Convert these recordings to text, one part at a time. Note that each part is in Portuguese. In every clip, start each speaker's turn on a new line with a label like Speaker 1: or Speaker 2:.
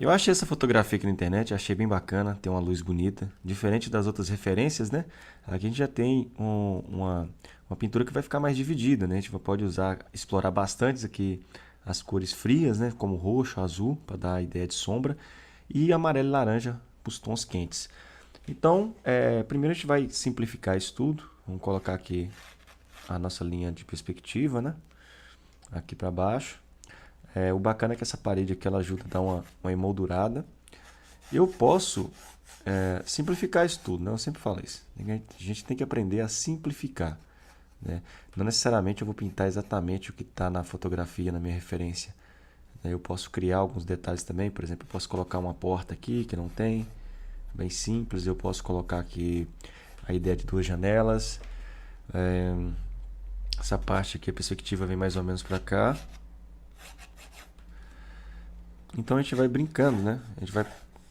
Speaker 1: Eu achei essa fotografia aqui na internet, achei bem bacana, tem uma luz bonita, diferente das outras referências, né? Aqui a gente já tem uma pintura que vai ficar mais dividida, né? A gente pode usar, explorar bastante aqui as cores frias, né? Como roxo, azul, para dar a ideia de sombra, e amarelo e laranja para os tons quentes. Então, primeiro a gente vai simplificar isso tudo. Vamos colocar aqui a nossa linha de perspectiva, né? Aqui para baixo. O bacana é que essa parede aqui ela ajuda a dar uma emoldurada. Eu posso simplificar isso tudo, né? Eu sempre falo isso. A gente tem que aprender a simplificar, né? Não necessariamente eu vou pintar exatamente o que está na fotografia, na minha referência. Eu posso criar alguns detalhes também. Por exemplo, eu posso colocar uma porta aqui que não tem, bem simples. Eu posso colocar aqui a ideia de duas janelas. Essa parte aqui, a perspectiva vem mais ou menos para cá. Então a gente vai brincando, né?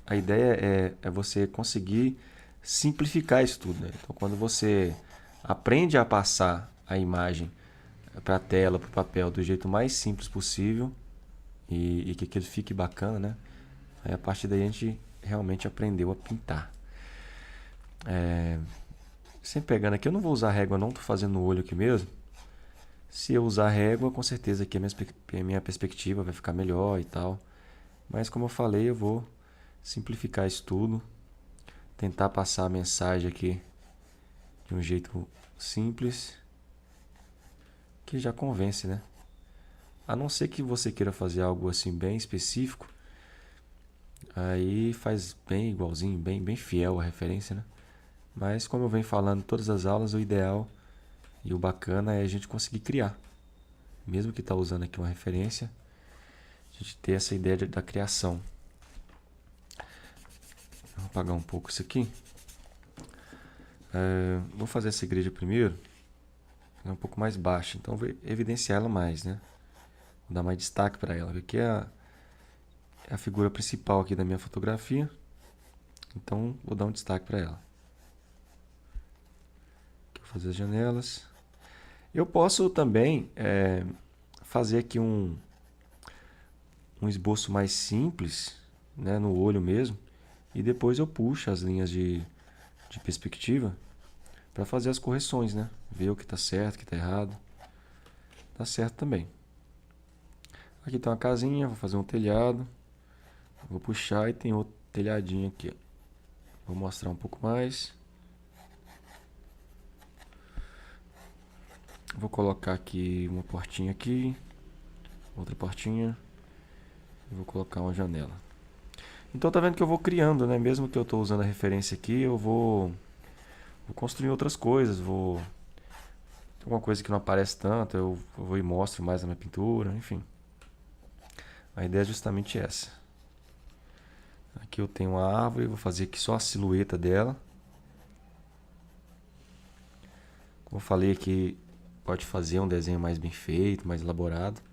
Speaker 1: A ideia é você conseguir simplificar isso tudo, né? Então quando você aprende a passar a imagem para a tela, para o papel do jeito mais simples possível e que aquilo fique bacana, né? Aí a partir daí a gente realmente aprendeu a pintar. Sempre pegando aqui, eu não vou usar régua não, estou fazendo no olho aqui mesmo. Se eu usar régua, com certeza aqui a minha perspectiva vai ficar melhor e tal. Mas como eu falei, eu vou simplificar isso tudo, tentar passar a mensagem aqui de um jeito simples, que já convence, né? A não ser que você queira fazer algo assim bem específico, aí faz bem igualzinho, bem fiel à referência, né? Mas como eu venho falando em todas as aulas, o ideal e o bacana é a gente conseguir criar. Mesmo que está usando aqui uma referência, a gente ter essa ideia da criação. Vou apagar um pouco isso aqui. Vou fazer essa igreja primeiro. É um pouco mais baixa, então vou evidenciar ela mais, né? Vou dar mais destaque para ela, porque é a figura principal aqui da minha fotografia. Então vou dar um destaque para ela. Aqui vou fazer as janelas. Eu posso também fazer aqui um esboço mais simples, né, no olho mesmo, e depois eu puxo as linhas de perspectiva para fazer as correções, né? Ver o que está certo, o que está errado. Tá certo também. Aqui tem uma casinha, vou fazer um telhado. Vou puxar e tem outro telhadinho aqui. Vou mostrar um pouco mais. Vou colocar aqui uma portinha aqui, outra portinha. E vou colocar uma janela. Então tá vendo que eu vou criando, né? Mesmo que eu estou usando a referência aqui, eu vou construir outras coisas. Tem alguma coisa que não aparece tanto, eu vou e mostro mais na minha pintura, enfim. A ideia é justamente essa. Aqui eu tenho uma árvore, vou fazer aqui só a silhueta dela. Como eu falei aqui, pode fazer um desenho mais bem feito, mais elaborado.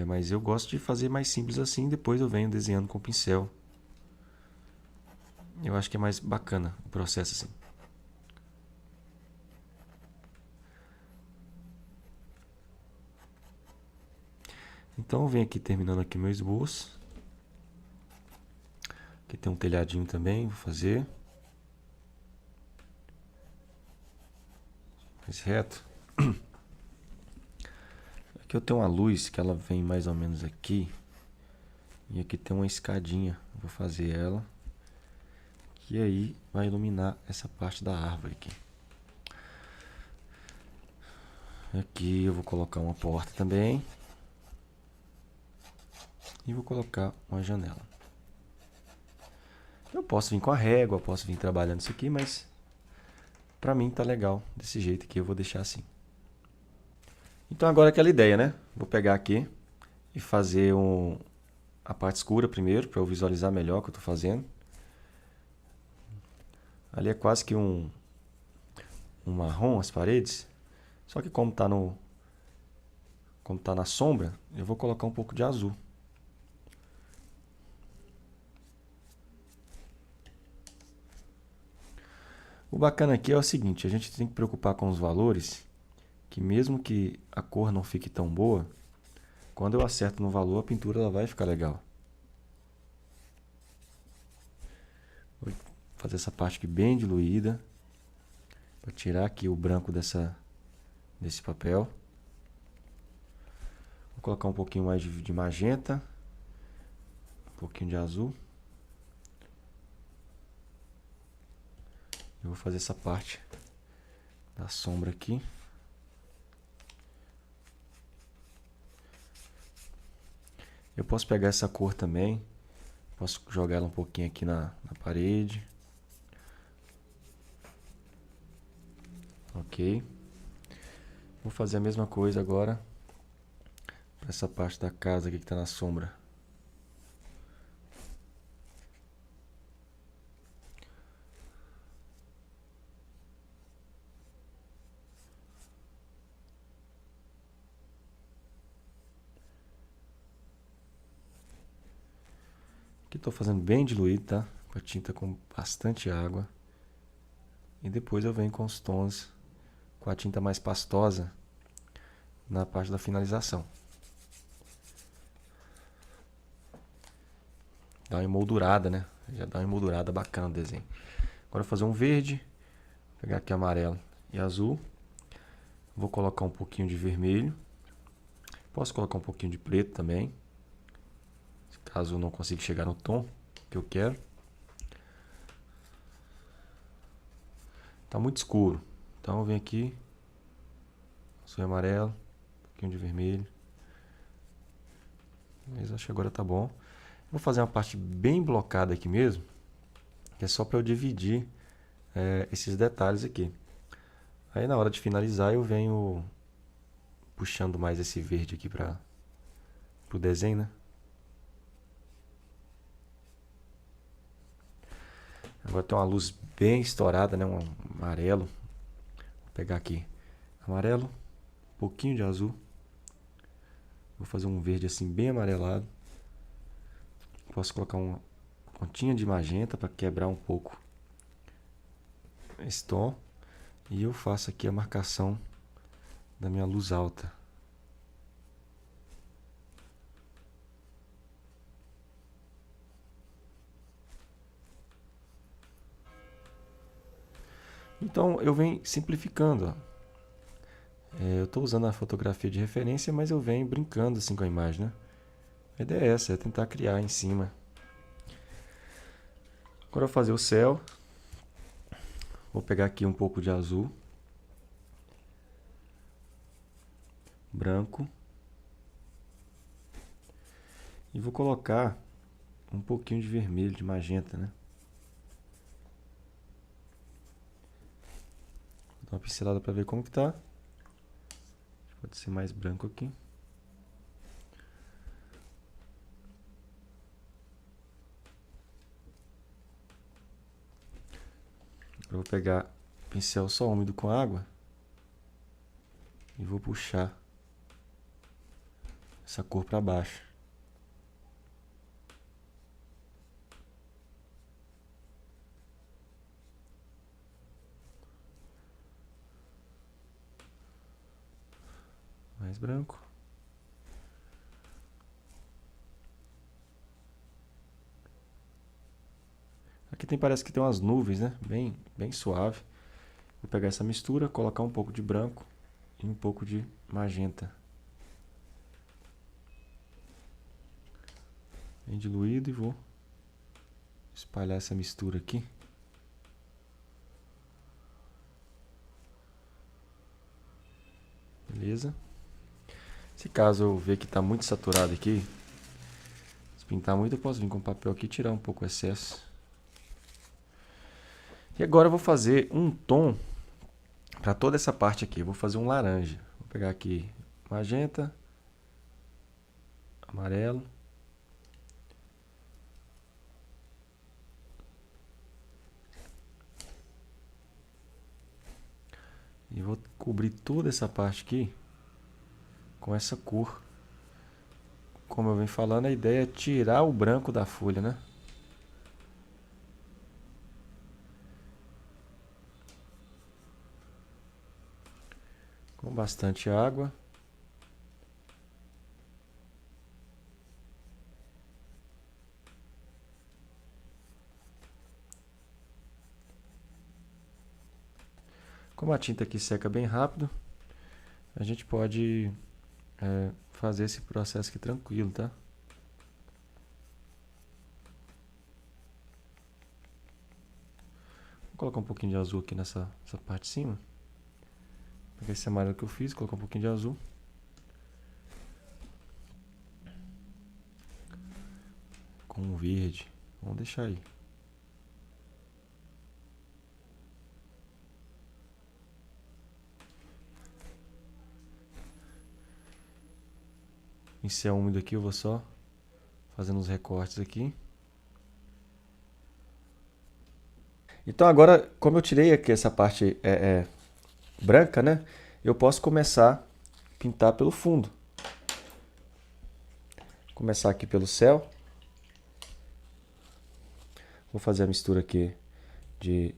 Speaker 1: Mas eu gosto de fazer mais simples assim, depois eu venho desenhando com pincel. Eu acho que é mais bacana o processo assim. Então eu venho aqui terminando aqui meu esboço. Aqui tem um telhadinho também, vou fazer. Mais reto. Aqui eu tenho uma luz que ela vem mais ou menos aqui. E aqui tem uma escadinha. Vou fazer ela. Que aí vai iluminar essa parte da árvore aqui. Aqui eu vou colocar uma porta também. E vou colocar uma janela. Eu posso vir com a régua, posso vir trabalhando isso aqui, mas pra mim tá legal desse jeito aqui, eu vou deixar assim. Então agora aquela ideia, né? Vou pegar aqui e fazer a parte escura primeiro, para eu visualizar melhor o que eu estou fazendo. Ali é quase que um marrom as paredes, só que como tá na sombra, eu vou colocar um pouco de azul. O bacana aqui é o seguinte, a gente tem que preocupar com os valores, que mesmo que a cor não fique tão boa, quando eu acerto no valor, a pintura ela vai ficar legal. Vou fazer essa parte aqui bem diluída, para tirar aqui o branco desse papel. Vou colocar um pouquinho mais de magenta, um pouquinho de azul. Eu vou fazer essa parte da sombra aqui. Eu posso pegar essa cor também, posso jogar ela um pouquinho aqui na parede. Ok. Vou fazer a mesma coisa agora para essa parte da casa aqui que está na sombra. Aqui estou fazendo bem diluído, tá? Com a tinta com bastante água. E depois eu venho com os tons com a tinta mais pastosa na parte da finalização. Dá uma emoldurada, né? Já dá uma emoldurada bacana no desenho. Agora eu vou fazer um verde. Vou pegar aqui amarelo e azul. Vou colocar um pouquinho de vermelho. Posso colocar um pouquinho de preto também, caso eu não consiga chegar no tom que eu quero. Tá muito escuro, então eu venho aqui, azul e amarelo, um pouquinho de vermelho. Mas acho que agora tá bom. Vou fazer uma parte bem blocada aqui mesmo, que é só para eu dividir esses detalhes aqui. Aí na hora de finalizar eu venho puxando mais esse verde aqui para o desenho, né? Agora tem uma luz bem estourada, né? Um amarelo. Vou pegar aqui amarelo, um pouquinho de azul. Vou fazer um verde assim bem amarelado. Posso colocar uma pontinha de magenta para quebrar um pouco esse tom. E eu faço aqui a marcação da minha luz alta. Então eu venho simplificando, ó. Eu estou usando a fotografia de referência, mas eu venho brincando assim com a imagem, né? A ideia é essa, é tentar criar em cima. Agora eu vou fazer o céu. Vou pegar aqui um pouco de azul, branco, e vou colocar um pouquinho de vermelho, de magenta, né? Vou dar uma pincelada para ver como que tá. Pode ser mais branco aqui. Eu vou pegar o pincel só úmido com água e vou puxar essa cor para baixo. Mais branco. Aqui parece que tem umas nuvens, né? Bem suave. Vou pegar essa mistura, colocar um pouco de branco e um pouco de magenta. Bem diluído, e vou espalhar essa mistura aqui. Beleza? Se caso eu ver que está muito saturado aqui, se pintar muito, eu posso vir com o papel aqui e tirar um pouco o excesso. E agora eu vou fazer um tom para toda essa parte aqui. Eu vou fazer um laranja. Vou pegar aqui magenta, amarelo. E vou cobrir toda essa parte aqui com essa cor. Como eu venho falando, a ideia é tirar o branco da folha, né? Com bastante água. Como a tinta aqui seca bem rápido, a gente pode fazer esse processo aqui tranquilo, tá? Vou colocar um pouquinho de azul aqui nessa parte de cima. Vou pegar esse amarelo que eu fiz, colocar um pouquinho de azul. Com um verde. Vamos deixar aí. Em céu úmido aqui eu vou só fazendo os recortes aqui. Então agora, como eu tirei aqui essa parte branca, né? Eu posso começar a pintar pelo fundo. Começar aqui pelo céu. Vou fazer a mistura aqui de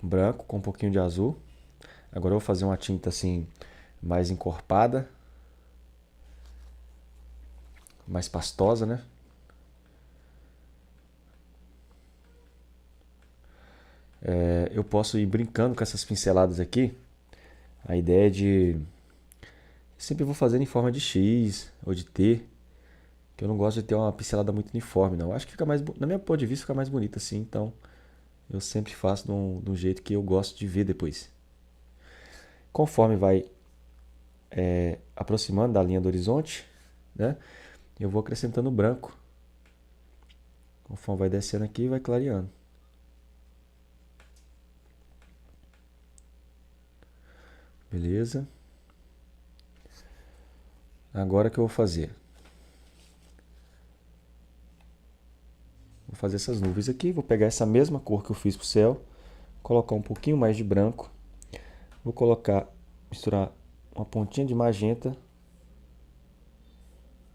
Speaker 1: branco com um pouquinho de azul. Agora eu vou fazer uma tinta assim mais encorpada, mais pastosa, né? Eu posso ir brincando com essas pinceladas aqui. A ideia é de... sempre vou fazendo em forma de X ou de T, que eu não gosto de ter uma pincelada muito uniforme, não. Acho que fica mais, na minha ponto de vista, fica mais bonita assim, então eu sempre faço de um jeito que eu gosto de ver depois. Conforme vai aproximando da linha do horizonte, né, eu vou acrescentando branco. Conforme vai descendo aqui, vai clareando. Beleza? Agora o que eu vou fazer? Vou fazer essas nuvens aqui, vou pegar essa mesma cor que eu fiz pro céu, colocar um pouquinho mais de branco, vou misturar uma pontinha de magenta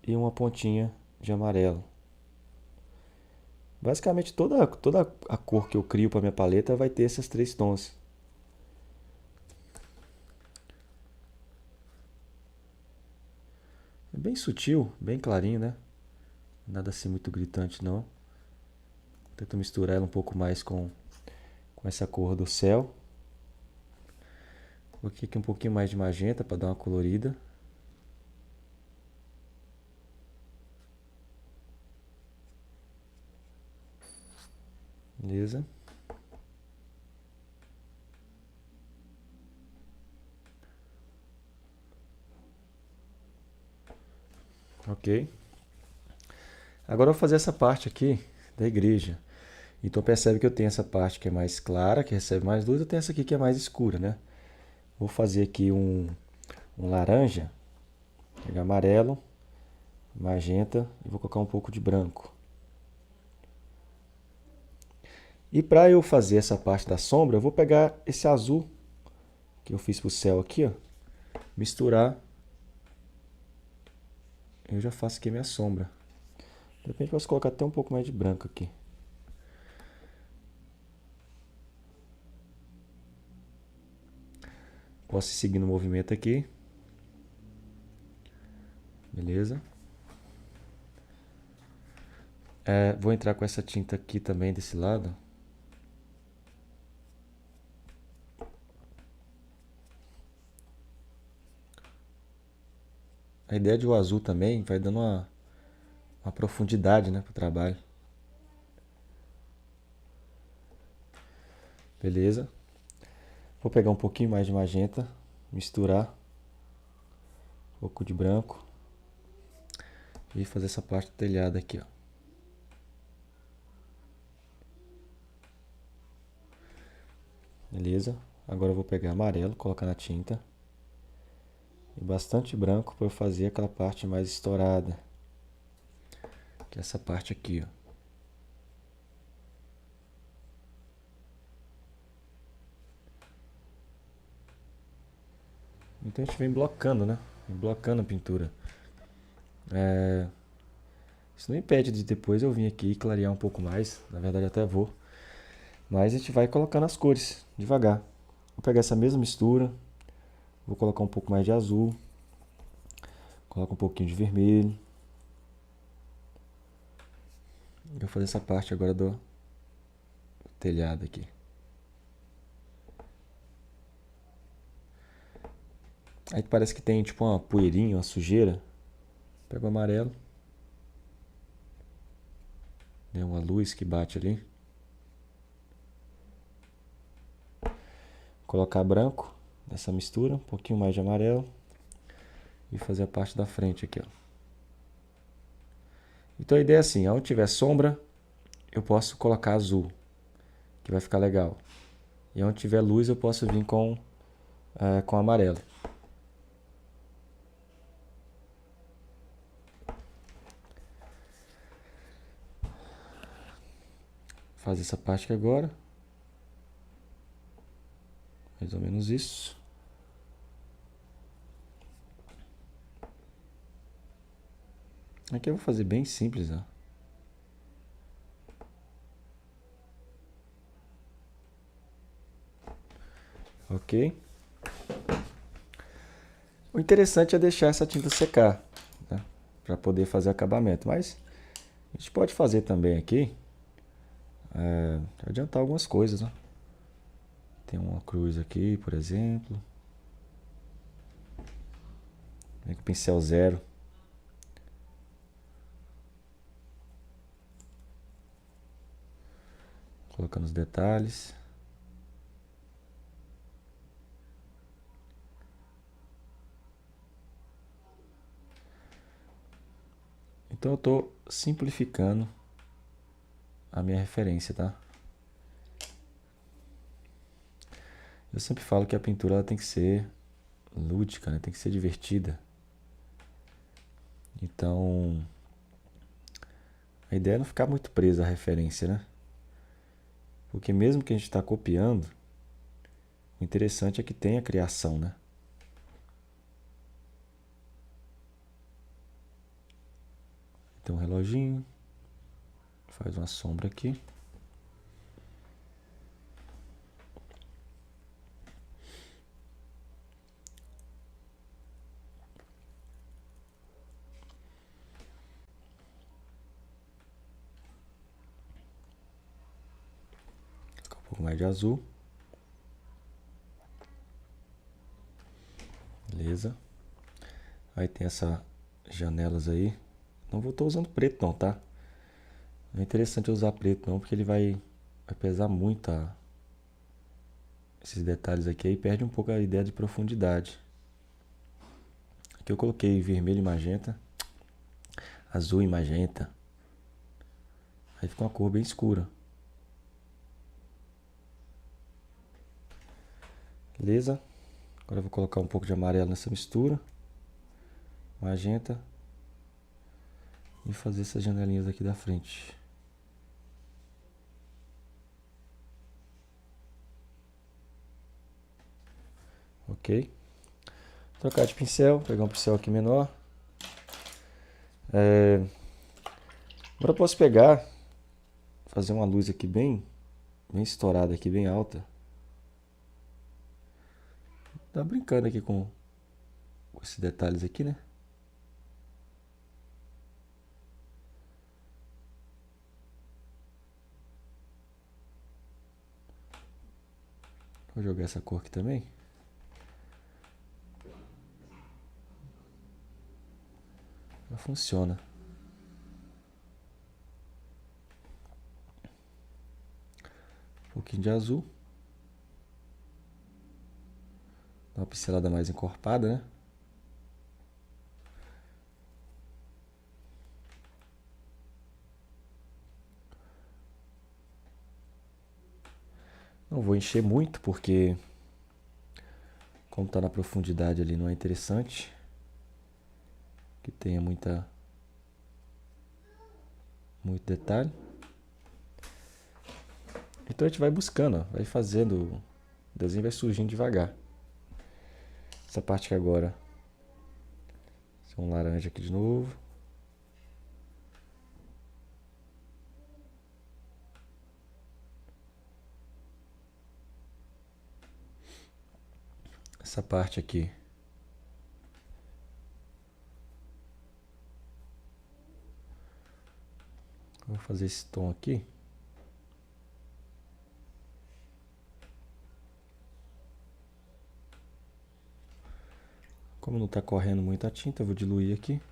Speaker 1: e uma pontinha de amarelo. Basicamente toda a cor que eu crio para minha paleta vai ter esses 3 tons. É bem sutil, bem clarinho, né? Nada assim muito gritante não. Tento misturar ela um pouco mais com essa cor do céu. Coloquei aqui um pouquinho mais de magenta para dar uma colorida. Beleza? Ok. Agora eu vou fazer essa parte aqui da igreja. Então percebe que eu tenho essa parte que é mais clara, que recebe mais luz, eu tenho essa aqui que é mais escura, né? Vou fazer aqui um laranja, pegar amarelo, magenta e vou colocar um pouco de branco. E para eu fazer essa parte da sombra, eu vou pegar esse azul que eu fiz pro céu aqui, ó, misturar. Eu já faço aqui a minha sombra. De repente posso colocar até um pouco mais de branco aqui. Posso ir seguindo o movimento aqui. Beleza? Vou entrar com essa tinta aqui também desse lado. A ideia de o azul também vai dando uma profundidade, né, pro trabalho. Beleza? Vou pegar um pouquinho mais de magenta, misturar um pouco de branco e fazer essa parte do telhado aqui, ó. Beleza? Agora eu vou pegar amarelo, colocar na tinta e bastante branco para eu fazer aquela parte mais estourada, que é essa parte aqui, ó. Então a gente vem blocando, né? Vem blocando a pintura. Isso não impede de depois eu vir aqui e clarear um pouco mais. Na verdade até vou. Mas a gente vai colocando as cores devagar. Vou pegar essa mesma mistura. Vou colocar um pouco mais de azul. Coloco um pouquinho de vermelho. Vou fazer essa parte agora do telhado aqui. Aí parece que tem tipo uma poeirinha, uma sujeira. Pega o amarelo. Né, uma luz que bate ali. Colocar branco nessa mistura, um pouquinho mais de amarelo. E fazer a parte da frente aqui, ó. Então a ideia é assim, onde tiver sombra, eu posso colocar azul, que vai ficar legal. E onde tiver luz, eu posso vir com amarelo. Fazer essa parte aqui agora. Mais ou menos isso. Aqui eu vou fazer bem simples, ó. Ok. O interessante é deixar essa tinta secar, né, para poder fazer acabamento. Mas a gente pode fazer também aqui, adiantar algumas coisas, né? Tem uma cruz aqui, por exemplo. Vem com o pincel zero. Colocando os detalhes. Então eu estou simplificando a minha referência, tá? Eu sempre falo que a pintura ela tem que ser lúdica, né? Tem que ser divertida. Então, a ideia é não ficar muito presa à referência, né? Porque mesmo que a gente está copiando, o interessante é que tenha criação, né? Tem um reloginho, faz uma sombra aqui. Um pouco mais de azul. Beleza. Aí tem essas janelas aí. Não vou estar usando preto não, tá? Não é interessante usar preto não, porque ele vai pesar muito esses detalhes aqui. Aí perde um pouco a ideia de profundidade. Aqui eu coloquei vermelho e magenta. Azul e magenta. Aí fica uma cor bem escura. Beleza? Agora eu vou colocar um pouco de amarelo nessa mistura. Magenta. E fazer essas janelinhas aqui da frente. Ok? Trocar de pincel, pegar um pincel aqui menor. Agora eu posso pegar, fazer uma luz aqui bem estourada aqui, bem alta. Tá brincando aqui com esses detalhes aqui, né? Vou jogar essa cor aqui também. Já funciona. Um pouquinho de azul. Dá uma pincelada mais encorpada, né? Não vou encher muito, porque como tá na profundidade ali não é interessante que tenha muito detalhe. Então a gente vai buscando, ó, vai fazendo, o desenho vai surgindo devagar. Essa parte aqui agora, um laranja aqui de novo. Essa parte aqui. Vou fazer esse tom aqui. Como não está correndo muita tinta, eu vou diluir aqui,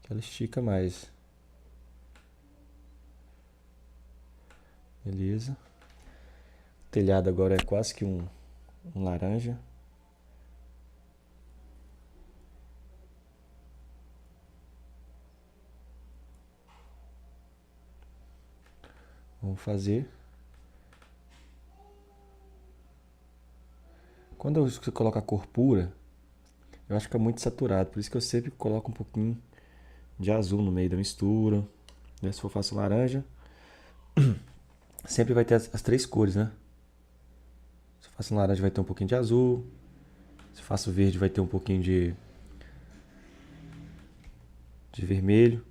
Speaker 1: que ela estica mais. Beleza. O telhado agora é quase que um laranja. Vamos fazer. Quando você coloca a cor pura, eu acho que fica muito saturado. Por isso que eu sempre coloco um pouquinho de azul no meio da mistura. Se for faço laranja, sempre vai ter as três cores, né? Se eu faço laranja vai ter um pouquinho de azul. Se eu faço verde vai ter um pouquinho de vermelho.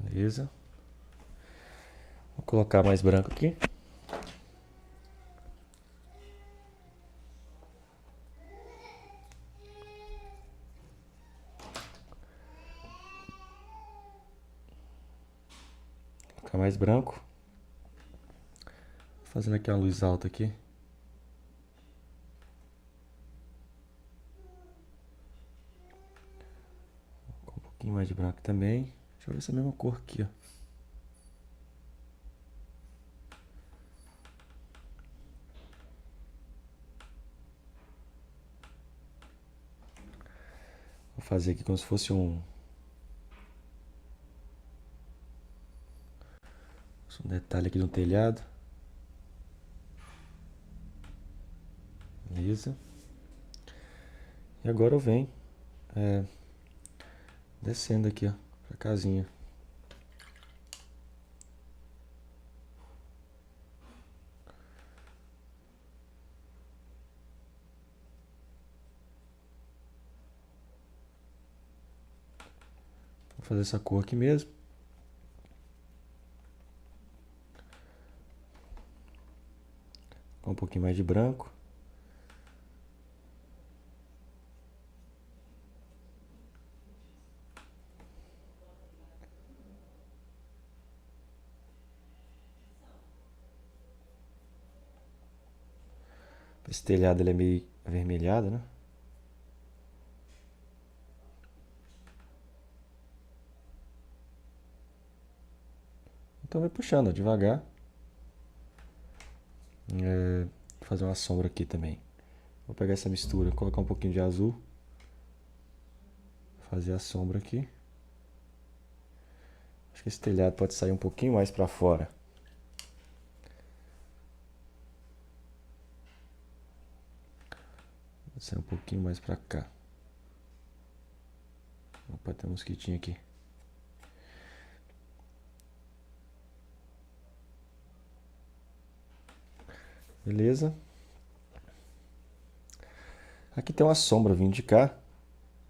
Speaker 1: Beleza. Vou colocar mais branco aqui. Colocar mais branco. Fazendo aqui uma luz alta aqui. Com um pouquinho mais de branco também. Deixa eu ver essa mesma cor aqui, ó. Vou fazer aqui como se fosse um detalhe aqui no telhado. Beleza. E agora eu venho descendo aqui, ó, pra casinha. Vou fazer essa cor aqui mesmo. Com um pouquinho mais de branco. Esse telhado ele é meio avermelhado, né? Então vai puxando, ó, devagar. Vou fazer uma sombra aqui também. Vou pegar essa mistura, colocar um pouquinho de azul. Fazer a sombra aqui. Acho que esse telhado pode sair um pouquinho mais para fora. Pode sair um pouquinho mais para cá. Opa, tem um mosquitinho aqui. Beleza. Aqui tem uma sombra vindo de cá.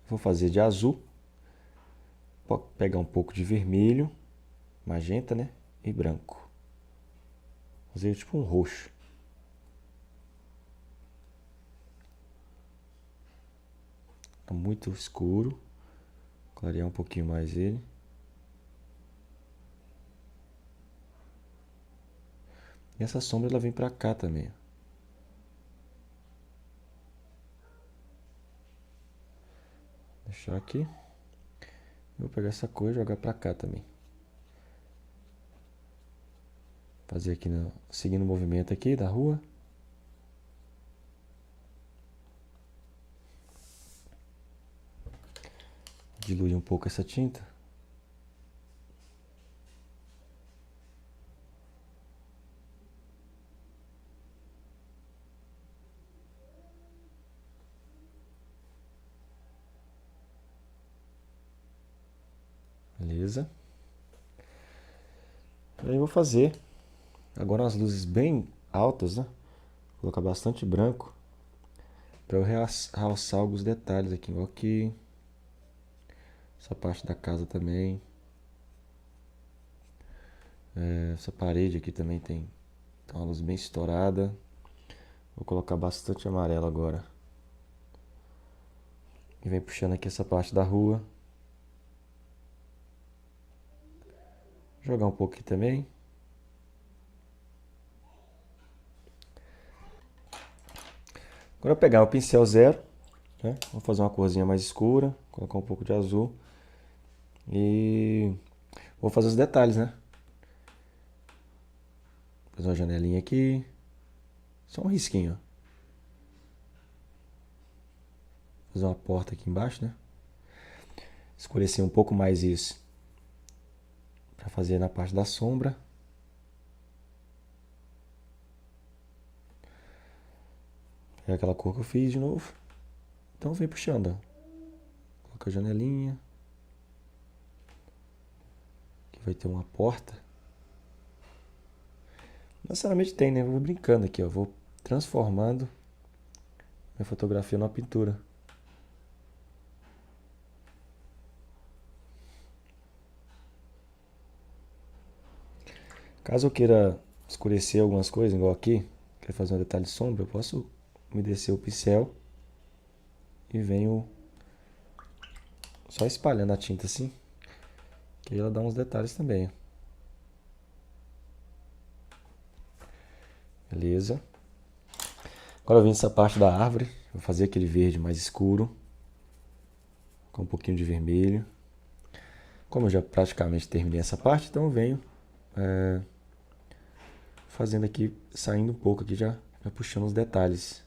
Speaker 1: Vou fazer de azul. Vou pegar um pouco de vermelho, magenta, né? E branco. Fazer tipo um roxo. Tá muito escuro. Clarear um pouquinho mais ele. E essa sombra ela vem pra cá também. Deixar aqui. Vou pegar essa cor e jogar pra cá também. Fazer aqui, seguindo o movimento aqui da rua. Diluir um pouco essa tinta. Beleza. Aí eu vou fazer agora umas luzes bem altas, né? Vou colocar bastante branco para eu realçar alguns detalhes aqui. Aqui. Essa parte da casa também. Essa parede aqui também tem uma luz bem estourada. Vou colocar bastante amarelo agora. E vem puxando aqui essa parte da rua. Jogar um pouco aqui também. Agora eu vou pegar o pincel zero, né? Vou fazer uma corzinha mais escura, colocar um pouco de azul. E vou fazer os detalhes, né? Fazer uma janelinha aqui. Só um risquinho, ó. Fazer uma porta aqui embaixo, né? Escurecer um pouco mais isso. Para fazer na parte da sombra. É aquela cor que eu fiz de novo. Então vem puxando, ó. Coloca a janelinha. Aqui vai ter uma porta. Não necessariamente tem, né? Eu vou brincando aqui, ó. Vou transformando minha fotografia numa pintura. Caso eu queira escurecer algumas coisas, igual aqui, quero fazer um detalhe de sombra, eu posso umedecer o pincel e venho só espalhando a tinta assim, que aí ela dá uns detalhes também. Beleza. Agora eu vim nessa parte da árvore, vou fazer aquele verde mais escuro, com um pouquinho de vermelho. Como eu já praticamente terminei essa parte, então eu venho fazendo aqui, saindo um pouco aqui, já puxando os detalhes.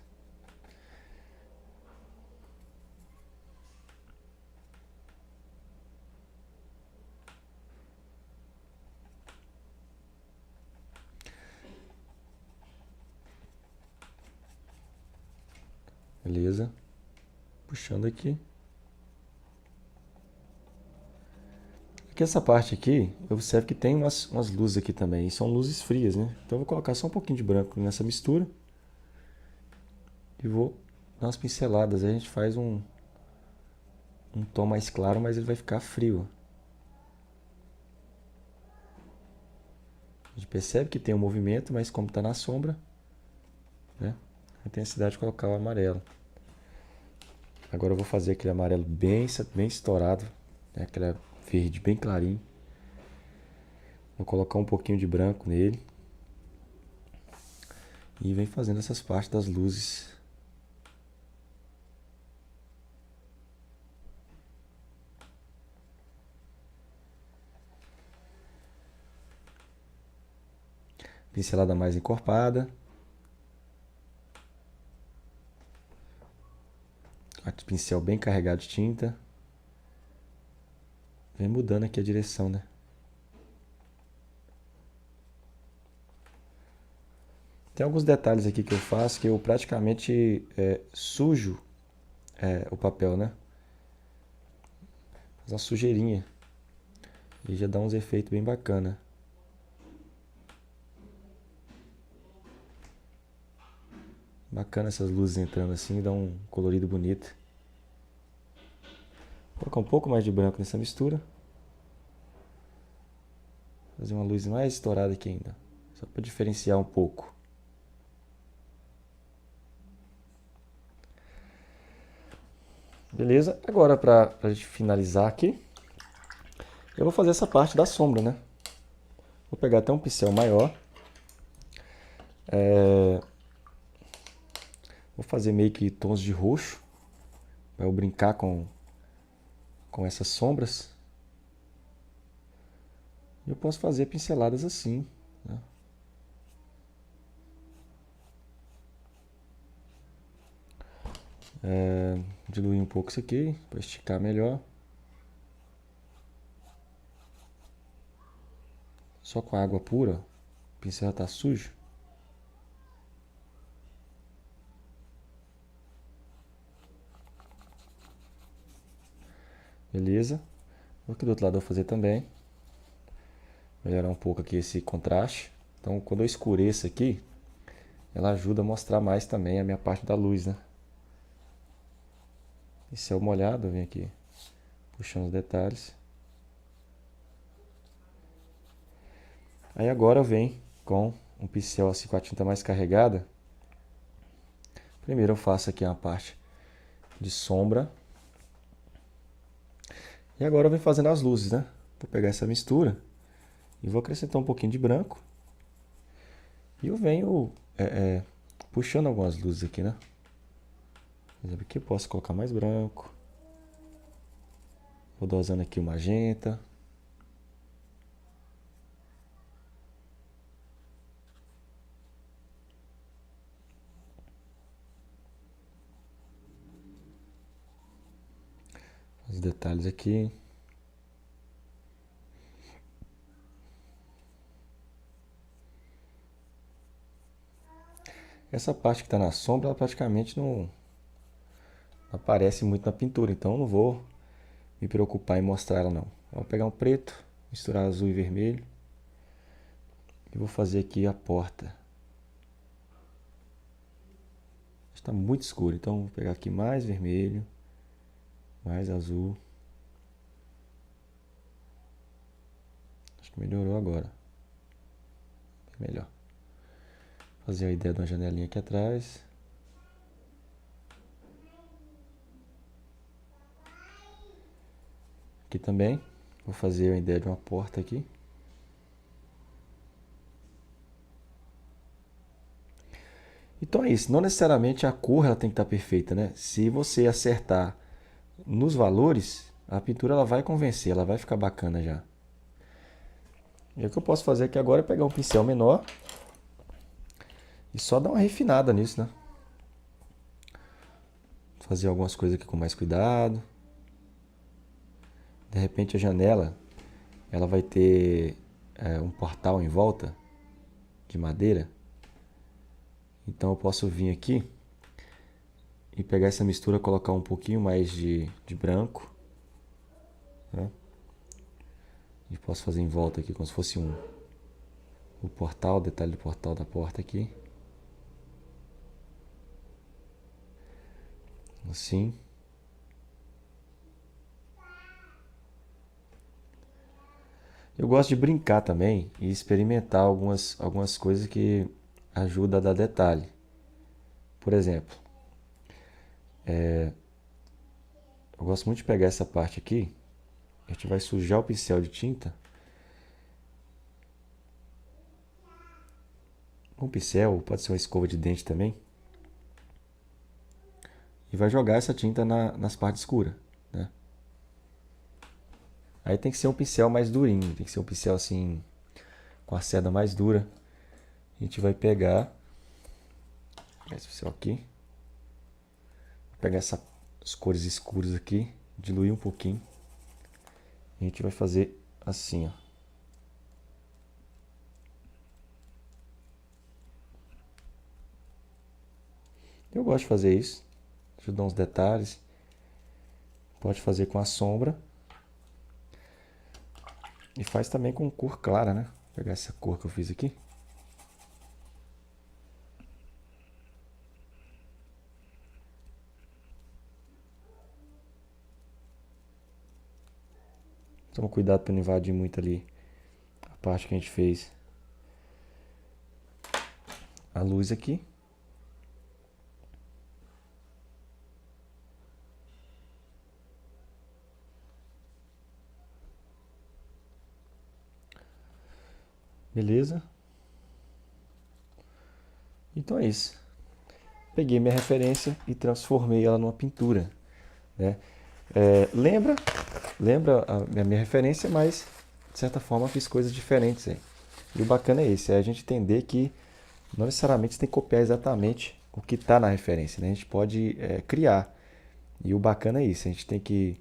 Speaker 1: Beleza? Puxando aqui. Aqui essa parte aqui, eu observo que tem umas luzes aqui também, e são luzes frias, né? Então eu vou colocar só um pouquinho de branco nessa mistura. E vou dar umas pinceladas, aí a gente faz um tom mais claro, mas ele vai ficar frio. A gente percebe que tem um movimento, mas como está na sombra, né? A intensidade de colocar o amarelo. Agora eu vou fazer aquele amarelo bem estourado, né? Aquele verde bem clarinho. Vou colocar um pouquinho de branco nele. E vem fazendo essas partes das luzes. Pincelada mais encorpada. Pincel bem carregado de tinta. Vem mudando aqui a direção, né? Tem alguns detalhes aqui que eu faço que eu praticamente sujo o papel, né? Faz uma sujeirinha. E já dá uns efeitos bem bacana. Bacana essas luzes entrando assim, dá um colorido bonito. Vou colocar um pouco mais de branco nessa mistura. Fazer uma luz mais estourada aqui ainda. Só para diferenciar um pouco. Beleza? Agora para a gente finalizar aqui, eu vou fazer essa parte da sombra, né? Vou pegar até um pincel maior. Vou fazer meio que tons de roxo. Para eu brincar com essas sombras. Eu posso fazer pinceladas assim, né? Diluir um pouco isso aqui para esticar melhor. Só com a água pura, o pincel já está sujo. Beleza? Aqui do outro lado eu vou fazer também. Melhorar um pouco aqui esse contraste. Então quando eu escureço aqui, ela ajuda a mostrar mais também a minha parte da luz, né? Pincel molhado, eu venho aqui puxando os detalhes. Aí agora eu venho com um pincel assim com a tinta mais carregada. Primeiro eu faço aqui uma parte de sombra. E agora eu venho fazendo as luzes, né? Vou pegar essa mistura e vou acrescentar um pouquinho de branco. E eu venho puxando algumas luzes aqui, né? Por exemplo, aqui eu posso colocar mais branco. Vou dosando aqui o magenta. Os detalhes aqui. Essa parte que está na sombra, ela praticamente não aparece muito na pintura, então eu não vou me preocupar em mostrar ela não. Vou pegar um preto, misturar azul e vermelho e vou fazer aqui a porta. Está muito escuro, então vou pegar aqui mais vermelho, mais azul. Acho que melhorou agora. Bem melhor. Fazer a ideia de uma janelinha aqui atrás. Aqui também. Vou fazer a ideia de uma porta aqui. Então é isso. Não necessariamente a cor ela tem que estar perfeita, né? Se você acertar nos valores, a pintura ela vai convencer, ela vai ficar bacana já. E o que eu posso fazer aqui agora é pegar um pincel menor e só dar uma refinada nisso, né? Fazer algumas coisas aqui com mais cuidado. De repente a janela ela vai ter um portal em volta de madeira. Então eu posso vir aqui e pegar essa mistura, colocar um pouquinho mais de branco, né? E posso fazer em volta aqui como se fosse o portal, o detalhe do portal da porta aqui. Assim. Eu gosto de brincar também e experimentar algumas coisas que ajudam a dar detalhe. Por exemplo, eu gosto muito de pegar essa parte aqui, a gente vai sujar o pincel de tinta. Um pincel, pode ser uma escova de dente também. E vai jogar essa tinta nas partes escuras, né? Aí tem que ser um pincel mais durinho, tem que ser um pincel assim, com a seda mais dura. A gente vai pegar esse pincel aqui, pegar essas cores escuras aqui, diluir um pouquinho. A gente vai fazer assim, ó. Eu gosto de fazer isso, ajudar uns detalhes. Pode fazer com a sombra. E faz também com cor clara, né? Vou pegar essa cor que eu fiz aqui. Toma cuidado para não invadir muito ali a parte que a gente fez a luz aqui. Beleza? Então é isso. Peguei minha referência e transformei ela numa pintura, né? Lembra a minha referência, mas de certa forma fiz coisas diferentes aí. E o bacana é esse, é a gente entender que não necessariamente você tem que copiar exatamente o que está na referência, né? A gente pode criar. E o bacana é isso, a gente tem que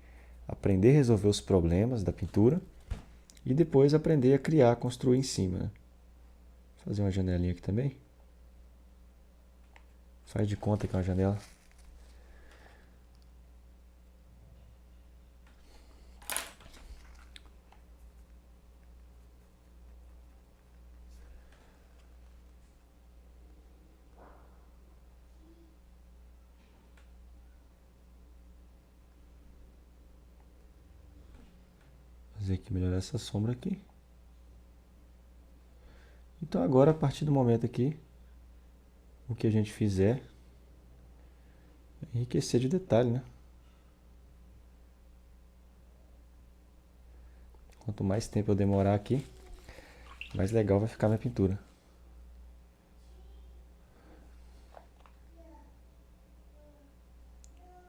Speaker 1: aprender a resolver os problemas da pintura e depois aprender a criar, construir em cima, né? Vou fazer uma janelinha aqui também. Faz de conta que é uma janela. Fazer aqui, melhorar essa sombra aqui. Então agora, a partir do momento aqui, o que a gente fizer, enriquecer de detalhe, né? Quanto mais tempo eu demorar aqui, mais legal vai ficar minha pintura.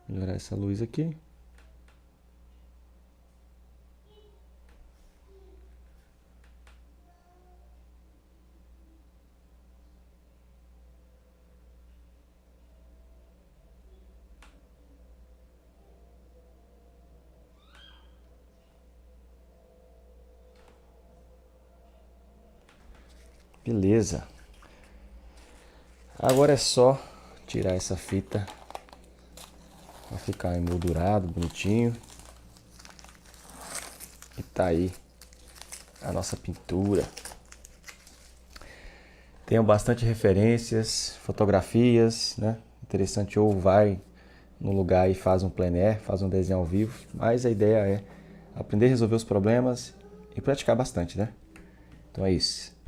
Speaker 1: Melhorar essa luz aqui. Beleza. Agora é só tirar essa fita para ficar emoldurado, bonitinho. E tá aí a nossa pintura. Tenho bastante referências, fotografias, né? Interessante, ou vai no lugar e faz um plein air, faz um desenho ao vivo. Mas a ideia é aprender a resolver os problemas e praticar bastante, né? Então é isso.